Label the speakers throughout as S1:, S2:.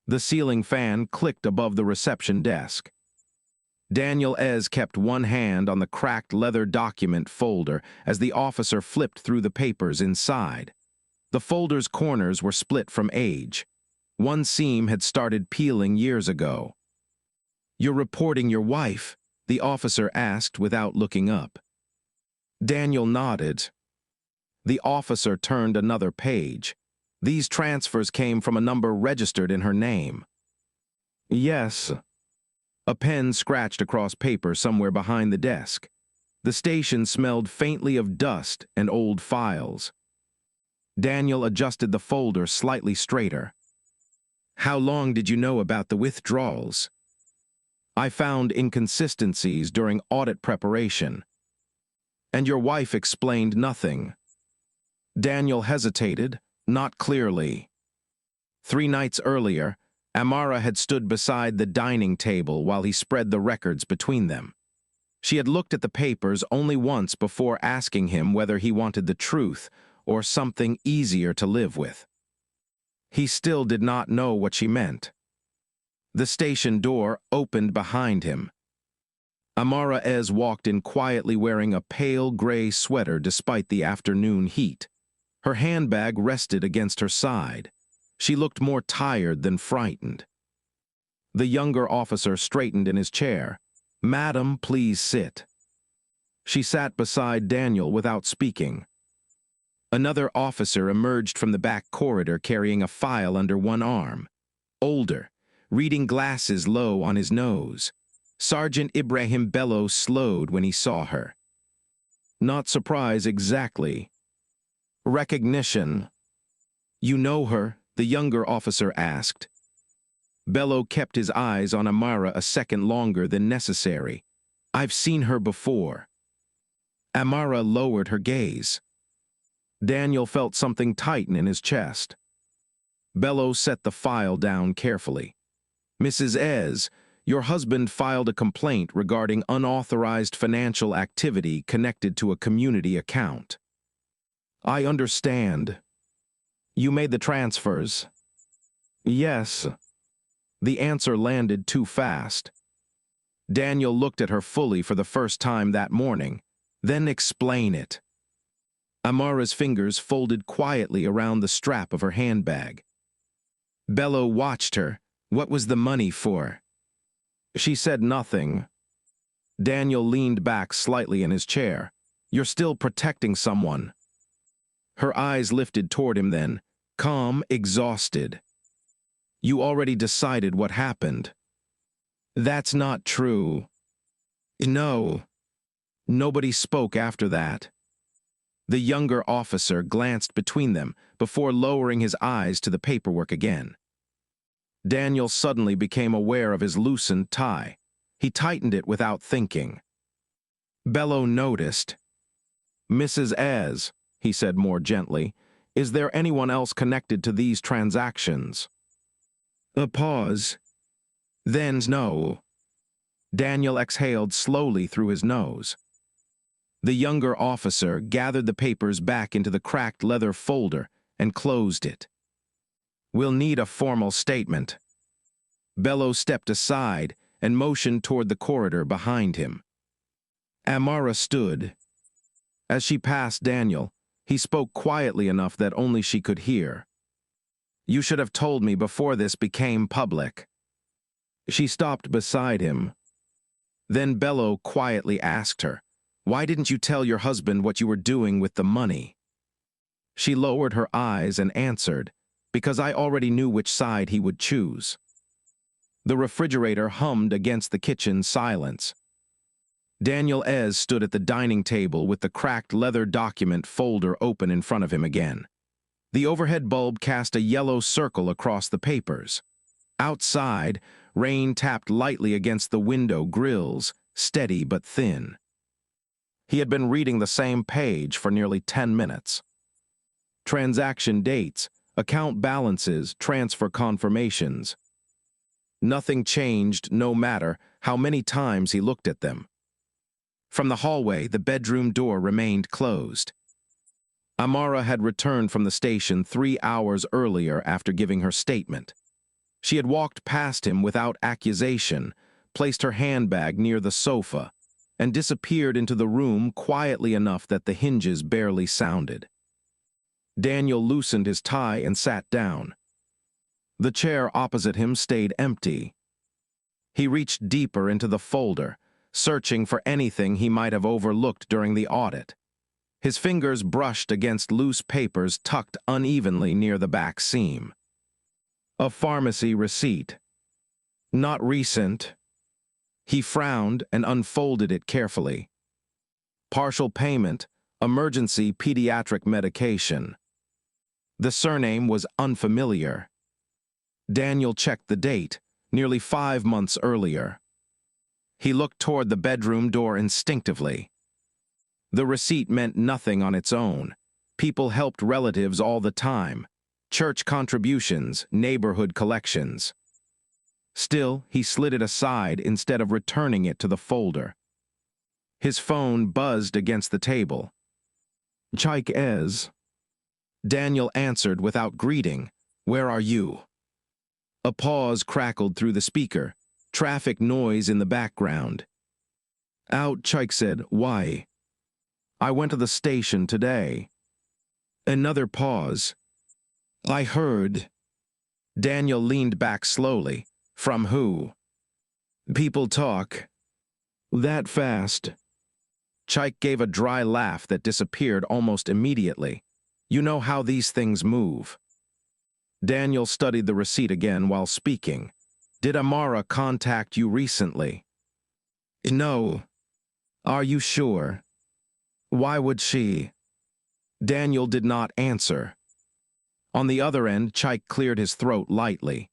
S1: The ceiling fan clicked above the reception desk. Daniel Ez kept one hand on the cracked leather document folder as the officer flipped through the papers inside. The folder's corners were split from age. One seam had started peeling years ago. "You're reporting your wife?" the officer asked without looking up. Daniel nodded. The officer turned another page. These transfers came from a number registered in her name. "Yes." A pen scratched across paper somewhere behind the desk. The station smelled faintly of dust and old files. Daniel adjusted the folder slightly straighter. "How long did you know about the withdrawals?" "I found inconsistencies during audit preparation." "And your wife explained nothing?" Daniel hesitated, not clearly. 3 nights earlier, Amara had stood beside the dining table while he spread the records between them. She had looked at the papers only once before asking him whether he wanted the truth or something easier to live with. He still did not know what she meant. The station door opened behind him. Amara Ez walked in quietly wearing a pale gray sweater despite the afternoon heat. Her handbag rested against her side. She looked more tired than frightened. The younger officer straightened in his chair. "Madam, please sit." She sat beside Daniel without speaking. Another officer emerged from the back corridor carrying a file under one arm. Older, reading glasses low on his nose. Sergeant Ibrahim Bello slowed when he saw her. Not surprise exactly. Recognition. "You know her?" the younger officer asked. Bello kept his eyes on Amara a second longer than necessary. "I've seen her before." Amara lowered her gaze. Daniel felt something tighten in his chest. Bello set the file down carefully. "Mrs. Ez, your husband filed a complaint regarding unauthorized financial activity connected to a community account." "I understand." "You made the transfers?" "Yes." The answer landed too fast. Daniel looked at her fully for the first time that morning. "Then explain it." Amara's fingers folded quietly around the strap of her handbag. Bello watched her. "What was the money for?" She said nothing. Daniel leaned back slightly in his chair. "You're still protecting someone." Her eyes lifted toward him then, calm, exhausted. "You already decided what happened." "That's not true." "No." Nobody spoke after that. The younger officer glanced between them before lowering his eyes to the paperwork again. Daniel suddenly became aware of his loosened tie. He tightened it without thinking. Bello noticed. "Mrs. Ez," he said more gently, "is there anyone else connected to these transactions?" A pause. Then no. Daniel exhaled slowly through his nose. The younger officer gathered the papers back into the cracked leather folder and closed it. "We'll need a formal statement." Bello stepped aside and motioned toward the corridor behind him. Amara stood. As she passed Daniel, he spoke quietly enough that only she could hear. "You should have told me before this became public." She stopped beside him. Then Bello quietly asked her, "Why didn't you tell your husband what you were doing with the money?" She lowered her eyes and answered, "Because I already knew which side he would choose." The refrigerator hummed against the kitchen silence. Daniel Ez stood at the dining table with the cracked leather document folder open in front of him again. The overhead bulb cast a yellow circle across the papers. Outside, rain tapped lightly against the window grills, steady but thin. He had been reading the same page for nearly 10 minutes. Transaction dates, account balances, transfer confirmations. Nothing changed no matter how many times he looked at them. From the hallway, the bedroom door remained closed. Amara had returned from the station 3 hours earlier after giving her statement. She had walked past him without accusation, placed her handbag near the sofa, and disappeared into the room quietly enough that the hinges barely sounded. Daniel loosened his tie and sat down. The chair opposite him stayed empty. He reached deeper into the folder, searching for anything he might have overlooked during the audit. His fingers brushed against loose papers tucked unevenly near the back seam. A pharmacy receipt. Not recent. He frowned and unfolded it carefully. Partial payment, emergency pediatric medication. The surname was unfamiliar. Daniel checked the date, nearly 5 months earlier. He looked toward the bedroom door instinctively. The receipt meant nothing on its own. People helped relatives all the time. Church contributions, neighborhood collections. Still, he slid it aside instead of returning it to the folder. His phone buzzed against the table. "Chaik Ez." Daniel answered without greeting. "Where are you?" A pause crackled through the speaker, traffic noise in the background. "Out," Chaik said. "Why?" "I went to the station today." Another pause. "I heard." Daniel leaned back slowly. "From who?" "People talk." "That fast?" Chaik gave a dry laugh that disappeared almost immediately. "You know how these things move." Daniel studied the receipt again while speaking. "Did Amara contact you recently?" "No." "Are you sure?" "Why would she?" Daniel did not answer. On the other end, Chaik cleared his throat lightly.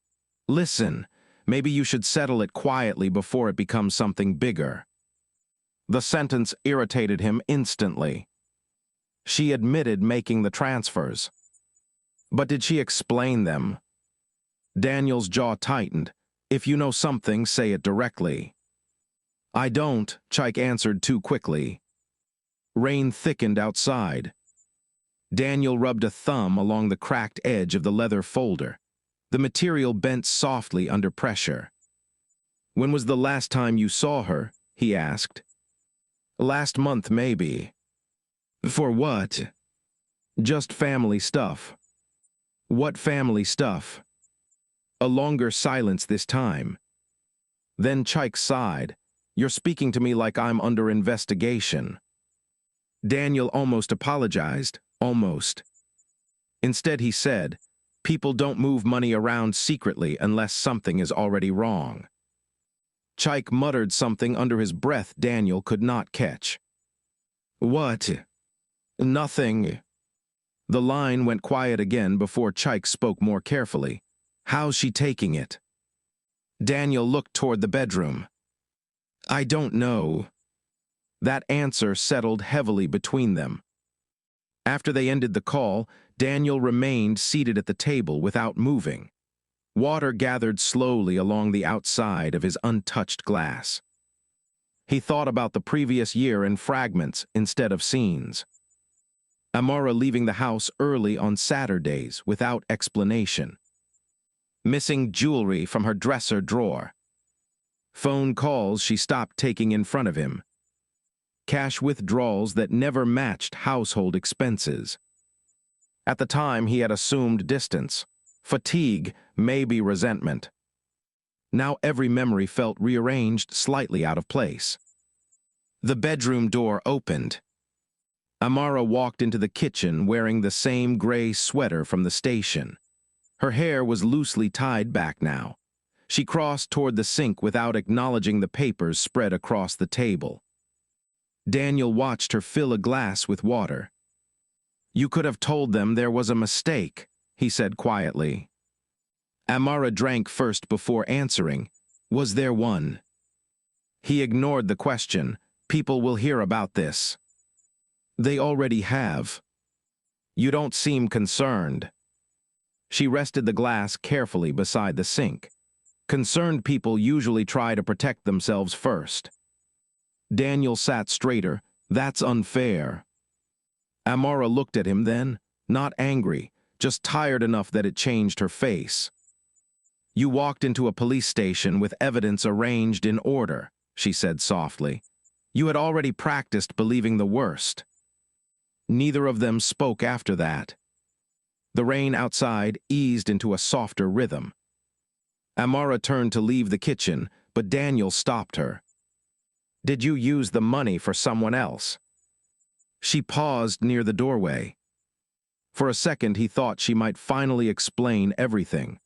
S1: "Listen, maybe you should settle it quietly before it becomes something bigger." The sentence irritated him instantly. She admitted making the transfers. But did she explain them? Daniel's jaw tightened. "If you know something, say it directly." "I don't," Chaik answered too quickly. Rain thickened outside. Daniel rubbed a thumb along the cracked edge of the leather folder. The material bent softly under pressure. "When was the last time you saw her?" he asked. "Last month, maybe." "For what?" "Just family stuff." "What family stuff?" A longer silence this time. Then Chaik sighed. "You're speaking to me like I'm under investigation." Daniel almost apologized. Almost. Instead he said, "People don't move money around secretly unless something is already wrong." Chaik muttered something under his breath Daniel could not catch. "What?" "Nothing." The line went quiet again before Chaik spoke more carefully. "How's she taking it?" Daniel looked toward the bedroom. "I don't know." That answer settled heavily between them. After they ended the call, Daniel remained seated at the table without moving. Water gathered slowly along the outside of his untouched glass. He thought about the previous year in fragments instead of scenes. Amara leaving the house early on Saturdays without explanation. Missing jewelry from her dresser drawer. Phone calls she stopped taking in front of him. Cash withdrawals that never matched household expenses. At the time, he had assumed distance, fatigue, maybe resentment. Now every memory felt rearranged slightly out of place. The bedroom door opened. Amara walked into the kitchen wearing the same gray sweater from the station. Her hair was loosely tied back now. She crossed toward the sink without acknowledging the papers spread across the table. Daniel watched her fill a glass with water. "You could have told them there was a mistake," he said quietly. Amara drank first before answering. "Was there one?" He ignored the question. "People will hear about this." "They already have." "You don't seem concerned." She rested the glass carefully beside the sink. Concerned people usually try to protect themselves first. Daniel sat straighter. "That's unfair." Amara looked at him then, not angry, just tired enough that it changed her face. You walked into a police station with evidence arranged in order, she said softly. You had already practiced believing the worst. Neither of them spoke after that. The rain outside eased into a softer rhythm. Amara turned to leave the kitchen, but Daniel stopped her. Did you use the money for someone else? She paused near the doorway. For a second, he thought she might finally explain everything.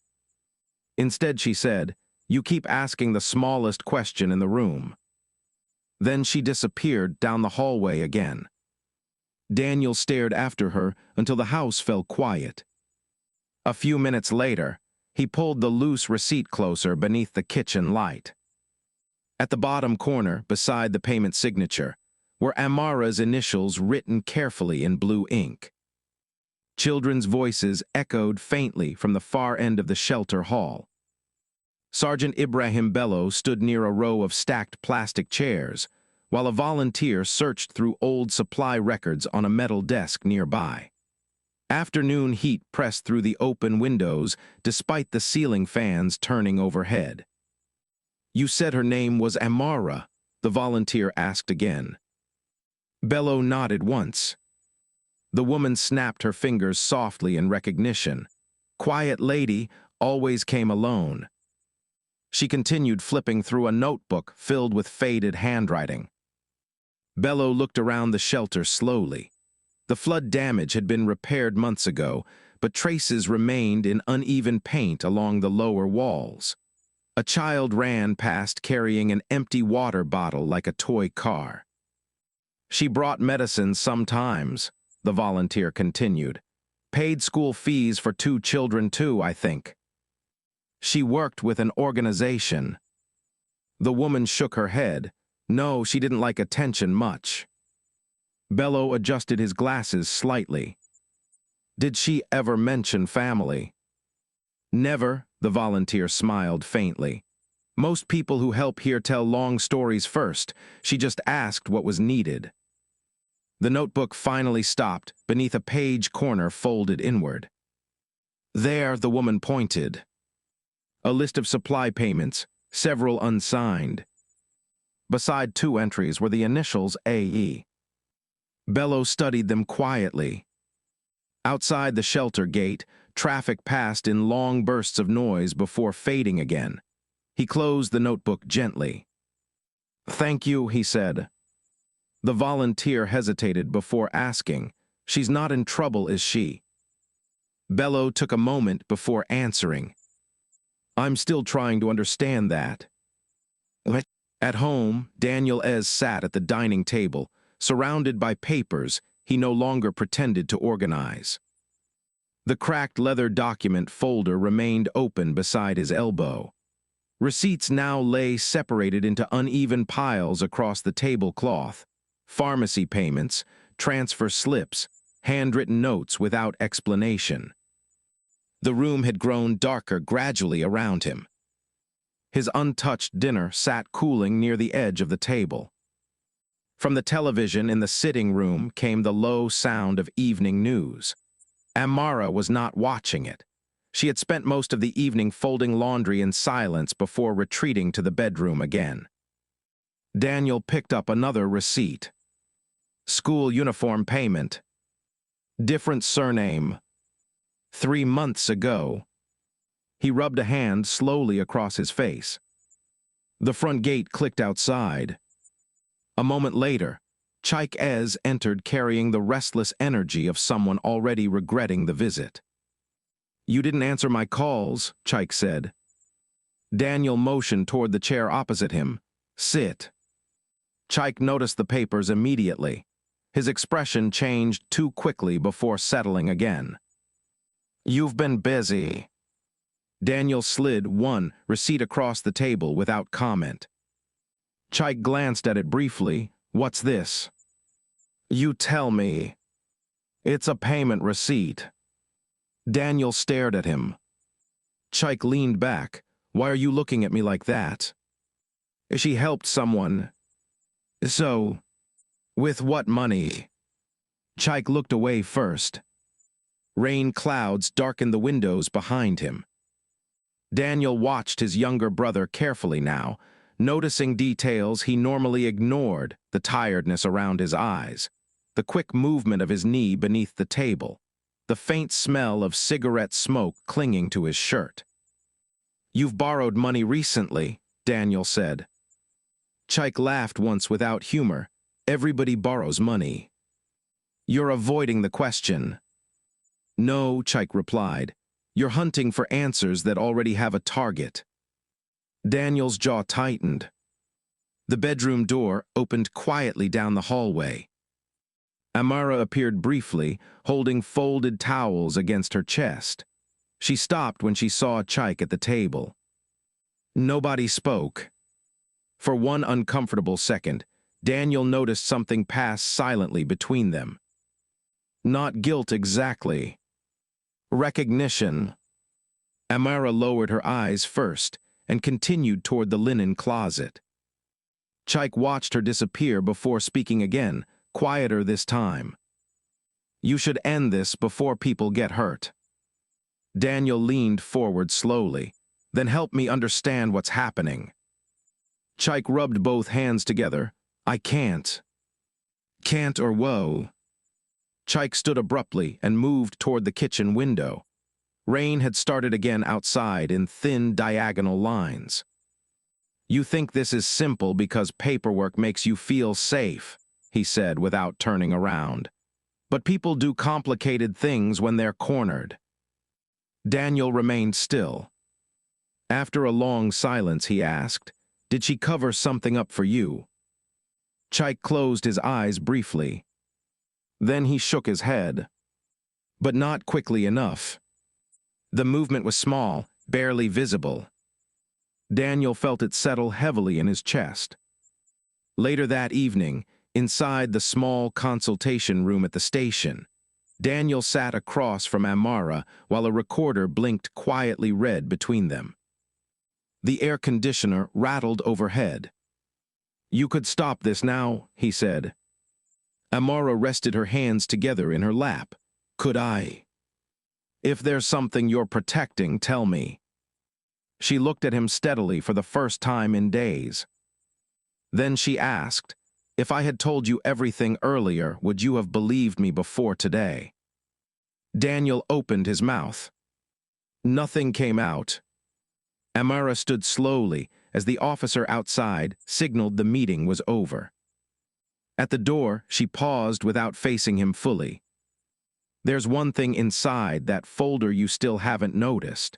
S1: Instead, she said, "You keep asking the smallest question in the room." Then she disappeared down the hallway again. Daniel stared after her until the house fell quiet. A few minutes later, he pulled the loose receipt closer beneath the kitchen light. At the bottom corner, beside the payment signature, were Amara's initials written carefully in blue ink. Children's voices echoed faintly from the far end of the shelter hall. Sergeant Ibrahim Bello stood near a row of stacked plastic chairs, while a volunteer searched through old supply records on a metal desk nearby. Afternoon heat pressed through the open windows despite the ceiling fans turning overhead. You said her name was Amara, the volunteer asked again. Bello nodded once. The woman snapped her fingers softly in recognition. Quiet lady, always came alone. She continued flipping through a notebook filled with faded handwriting. Bello looked around the shelter slowly. The flood damage had been repaired months ago, but traces remained in uneven paint along the lower walls. A child ran past carrying an empty water bottle like a toy car. She brought medicine sometimes, the volunteer continued. Paid school fees for 2 children too, I think. She worked with an organization. The woman shook her head. No, she didn't like attention much. Bello adjusted his glasses slightly. Did she ever mention family? Never, the volunteer smiled faintly. Most people who help here tell long stories first. She just asked what was needed. The notebook finally stopped beneath a page corner folded inward. There, the woman pointed. A list of supply payments, several unsigned. Beside 2 entries were the initials AE. Bello studied them quietly. Outside the shelter gate, traffic passed in long bursts of noise before fading again. He closed the notebook gently. Thank you, he said. The volunteer hesitated before asking, She's not in trouble, is she? Bello took a moment before answering. I'm still trying to understand that. At home, Daniel Ez sat at the dining table, surrounded by papers he no longer pretended to organize. The cracked leather document folder remained open beside his elbow. Receipts now lay separated into uneven piles across the tablecloth. Pharmacy payments, transfer slips, handwritten notes without explanation. The room had grown darker gradually around him. His untouched dinner sat cooling near the edge of the table. From the television in the sitting room came the low sound of evening news. Amara was not watching it. She had spent most of the evening folding laundry in silence before retreating to the bedroom again. Daniel picked up another receipt. School uniform payment. Different surname. 3 months ago. He rubbed a hand slowly across his face. The front gate clicked outside. A moment later, Chaik Ez entered carrying the restless energy of someone already regretting the visit. You didn't answer my calls, Chaik said. Daniel motioned toward the chair opposite him. Sit. Chaik noticed the papers immediately. His expression changed too quickly before settling again. You've been busy. Daniel slid one receipt across the table without comment. Chaik glanced at it briefly. What's this? You tell me. It's a payment receipt. Daniel stared at him. Chaik leaned back. Why are you looking at me like that? She helped someone. So, with what money? Chaik looked away first. Rain clouds darkened the windows behind him. Daniel watched his younger brother carefully now, noticing details he normally ignored, the tiredness around his eyes, the quick movement of his knee beneath the table, the faint smell of cigarette smoke clinging to his shirt. "You've borrowed money recently," Daniel said. Chike laughed once without humor. "Everybody borrows money." "You're avoiding the question." "No," Chike replied. "You're hunting for answers that already have a target." Daniel's jaw tightened. The bedroom door opened quietly down the hallway. Amara appeared briefly, holding folded towels against her chest. She stopped when she saw Chike at the table. Nobody spoke. For one uncomfortable second, Daniel noticed something pass silently between them. Not guilt exactly. Recognition. Amara lowered her eyes first and continued toward the linen closet. Chike watched her disappear before speaking again, quieter this time. "You should end this before people get hurt." Daniel leaned forward slowly. "Then help me understand what's happening." Chike rubbed both hands together. "I can't." "Can't or whoa." Chike stood abruptly and moved toward the kitchen window. Rain had started again outside in thin diagonal lines. "You think this is simple because paperwork makes you feel safe," he said without turning around. "But people do complicated things when they're cornered." Daniel remained still. After a long silence, he asked, "Did she cover something up for you?" Chike closed his eyes briefly. Then he shook his head. But not quickly enough. The movement was small, barely visible. Daniel felt it settle heavily in his chest. Later that evening, inside the small consultation room at the station, Daniel sat across from Amara while a recorder blinked quietly red between them. The air conditioner rattled overhead. "You could stop this now," he said. Amara rested her hands together in her lap. "Could I?" "If there's something you're protecting, tell me." She looked at him steadily for the first time in days. Then she asked, "If I had told you everything earlier, would you have believed me before today?" Daniel opened his mouth. Nothing came out. Amara stood slowly as the officer outside signaled the meeting was over. At the door, she paused without facing him fully. "There's one thing inside that folder you still haven't noticed."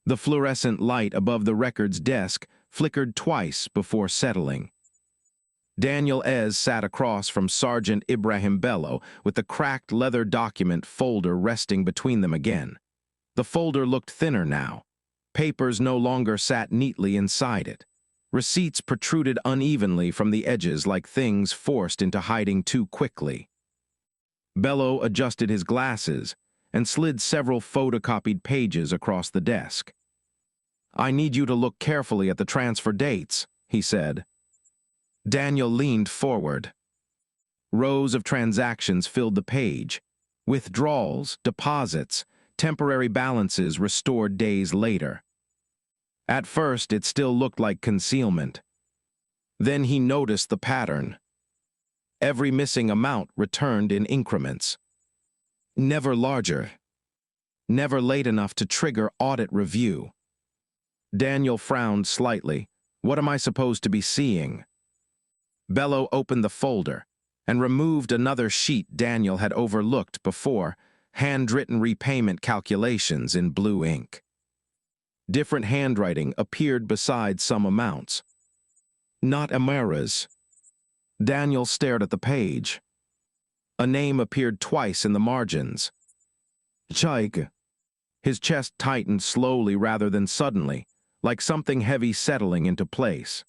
S1: The fluorescent light above the records desk flickered twice before settling. Daniel Ez sat across from Sergeant Ibrahim Bello with the cracked leather document folder resting between them again. The folder looked thinner now. Papers no longer sat neatly inside it. Receipts protruded unevenly from the edges like things forced into hiding too quickly. Bello adjusted his glasses and slid several photocopied pages across the desk. "I need you to look carefully at the transfer dates," he said. Daniel leaned forward. Rows of transactions filled the page. Withdrawals, deposits, temporary balances restored days later. At first, it still looked like concealment. Then he noticed the pattern. Every missing amount returned in increments. Never larger. Never late enough to trigger audit review. Daniel frowned slightly. "What am I supposed to be seeing?" Bello opened the folder and removed another sheet Daniel had overlooked before, handwritten repayment calculations in blue ink. Different handwriting appeared beside some amounts. Not Amara's. Daniel stared at the page. A name appeared twice in the margins. Chike. His chest tightened slowly rather than suddenly, like something heavy settling into place.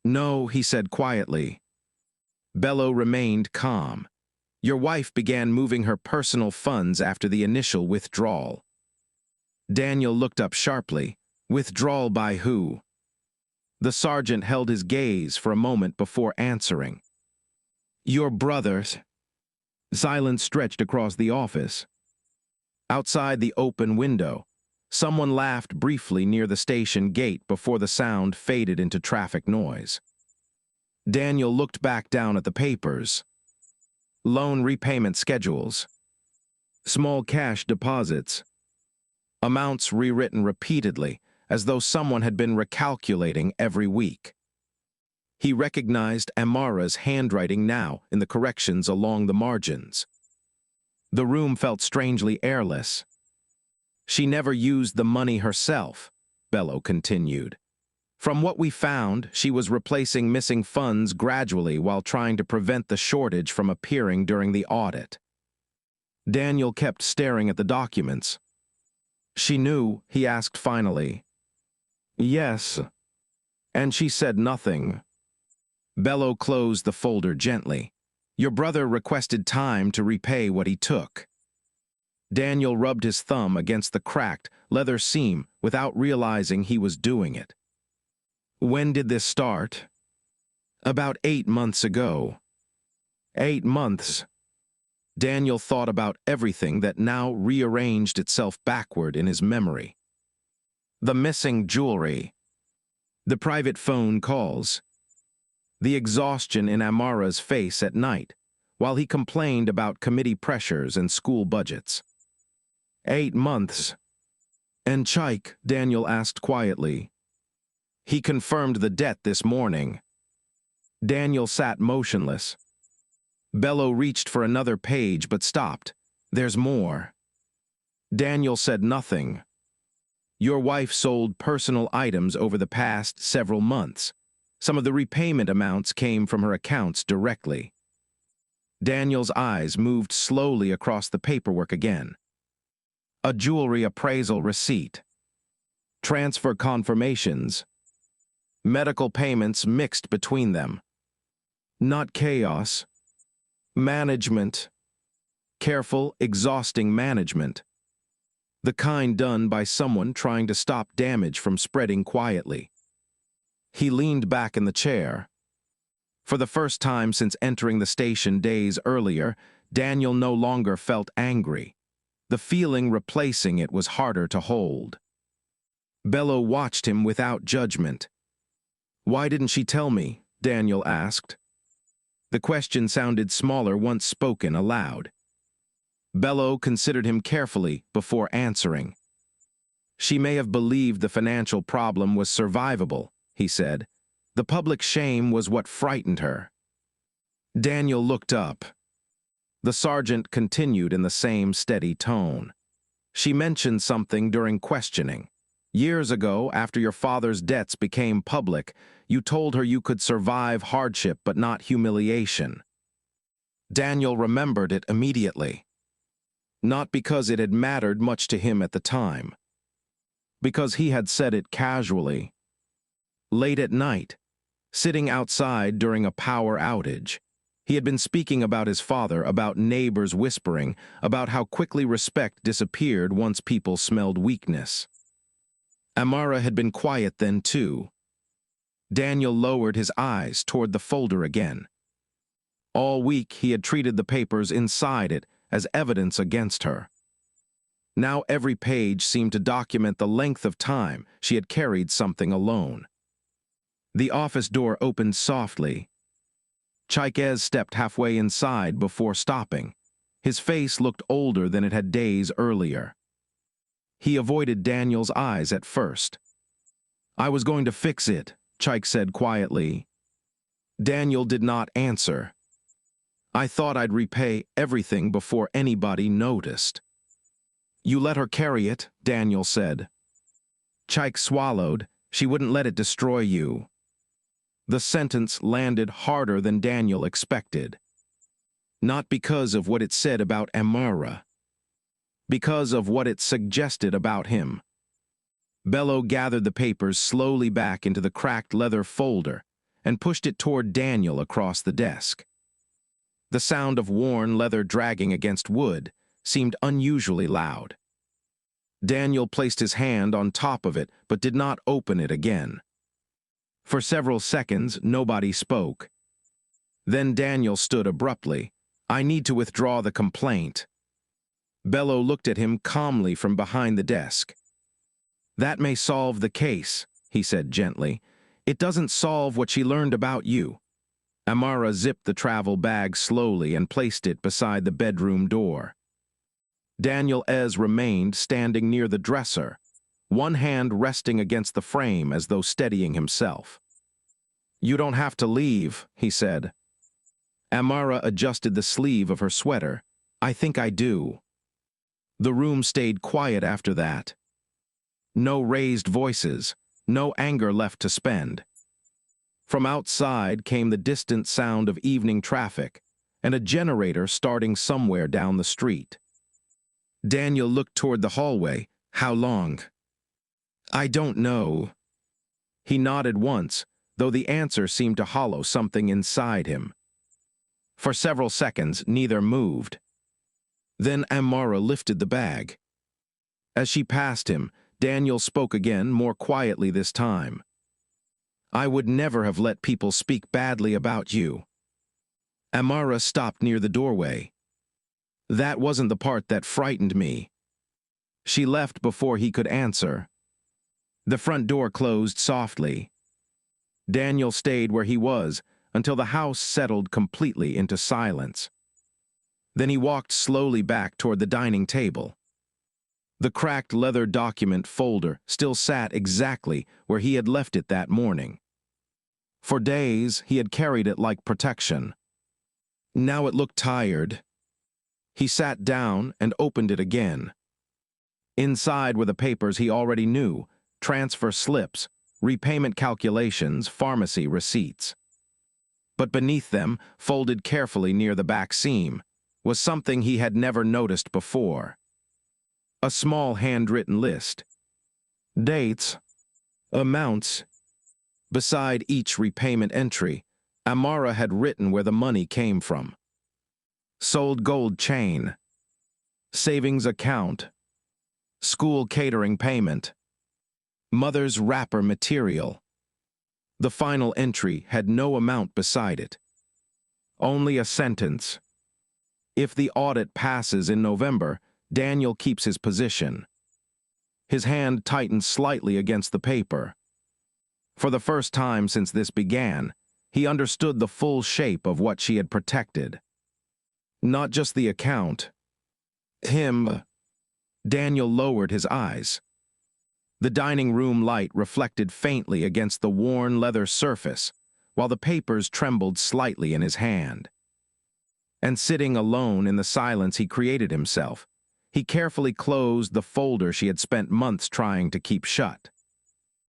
S1: "No," he said quietly. Bello remained calm. "Your wife began moving her personal funds after the initial withdrawal." Daniel looked up sharply. "Withdrawal by who?" The sergeant held his gaze for a moment before answering. "Your brother's." Silence stretched across the office. Outside the open window, Someone laughed briefly near the station gate before the sound faded into traffic noise. Daniel looked back down at the papers. Loan repayment schedules. Small cash deposits. Amounts rewritten repeatedly, as though someone had been recalculating every week. He recognized Amara's handwriting now in the corrections along the margins. The room felt strangely airless. She never used the money herself, Bello continued. From what we found, she was replacing missing funds gradually while trying to prevent the shortage from appearing during the audit. Daniel kept staring at the documents. She knew, he asked finally. Yes. And she said nothing. Bello closed the folder gently. Your brother requested time to repay what he took. Daniel rubbed his thumb against the cracked leather seam without realizing he was doing it. When did this start? About 8 months ago. 8 months. Daniel thought about everything that now rearranged itself backward in his memory. The missing jewelry. The private phone calls. The exhaustion in Amara's face at night, while he complained about committee pressures and school budgets. 8 months. And Chaik, Daniel asked quietly. He confirmed the debt this morning. Daniel sat motionless. Bello reached for another page but stopped. There's more. Daniel said nothing. Your wife sold personal items over the past several months. Some of the repayment amounts came from her accounts directly. Daniel's eyes moved slowly across the paperwork again. A jewelry appraisal receipt. Transfer confirmations. Medical payments mixed between them. Not chaos. Management. Careful, exhausting management. The kind done by someone trying to stop damage from spreading quietly. He leaned back in the chair. For the first time since entering the station days earlier, Daniel no longer felt angry. The feeling replacing it was harder to hold. Bello watched him without judgment. Why didn't she tell me? Daniel asked. The question sounded smaller once spoken aloud. Bello considered him carefully before answering. She may have believed the financial problem was survivable, he said. The public shame was what frightened her. Daniel looked up. The sergeant continued in the same steady tone. She mentioned something during questioning. Years ago, after your father's debts became public, you told her you could survive hardship but not humiliation. Daniel remembered it immediately. Not because it had mattered much to him at the time. Because he had said it casually. Late at night, sitting outside during a power outage, he had been speaking about his father, about neighbors whispering, about how quickly respect disappeared once people smelled weakness. Amara had been quiet then too. Daniel lowered his eyes toward the folder again. All week he had treated the papers inside it as evidence against her. Now every page seemed to document the length of time she had carried something alone. The office door opened softly. Chaikez stepped halfway inside before stopping. His face looked older than it had days earlier. He avoided Daniel's eyes at first. I was going to fix it, Chaik said quietly. Daniel did not answer. I thought I'd repay everything before anybody noticed. You let her carry it, Daniel said. Chaik swallowed. She wouldn't let it destroy you. The sentence landed harder than Daniel expected. Not because of what it said about Amara. Because of what it suggested about him. Bello gathered the papers slowly back into the cracked leather folder and pushed it toward Daniel across the desk. The sound of worn leather dragging against wood seemed unusually loud. Daniel placed his hand on top of it but did not open it again. For several seconds, nobody spoke. Then Daniel stood abruptly. I need to withdraw the complaint. Bello looked at him calmly from behind the desk. That may solve the case, he said gently. It doesn't solve what she learned about you. Amara zipped the travel bag slowly and placed it beside the bedroom door. Daniel Ez remained standing near the dresser, one hand resting against the frame as though steadying himself. You don't have to leave, he said. Amara adjusted the sleeve of her sweater. I think I do. The room stayed quiet after that. No raised voices, no anger left to spend. From outside came the distant sound of evening traffic and a generator starting somewhere down the street. Daniel looked toward the hallway. How long? I don't know. He nodded once, though the answer seemed to hollow something inside him. For several seconds, neither moved. Then Amara lifted the bag. As she passed him, Daniel spoke again, more quietly this time. I would never have let people speak badly about you. Amara stopped near the doorway. That wasn't the part that frightened me. She left before he could answer. The front door closed softly. Daniel stayed where he was until the house settled completely into silence. Then he walked slowly back toward the dining table. The cracked leather document folder still sat exactly where he had left it that morning. For days, he had carried it like protection. Now it looked tired. He sat down and opened it again. Inside were the papers he already knew: transfer slips, repayment calculations, pharmacy receipts. But beneath them, folded carefully near the back seam, was something he had never noticed before. A small handwritten list. Dates, amounts. Beside each repayment entry, Amara had written where the money came from. Sold gold chain. Savings account. School catering payment. Mother's wrapper material. The final entry had no amount beside it. Only a sentence. If the audit passes in November, Daniel keeps his position. His hand tightened slightly against the paper. For the first time since this began, he understood the full shape of what she had protected. Not just the account. Him. Daniel lowered his eyes. The dining room light reflected faintly against the worn leather surface, while the papers trembled slightly in his hand. And sitting alone in the silence he created himself, he carefully closed the folder she had spent months trying to keep shut.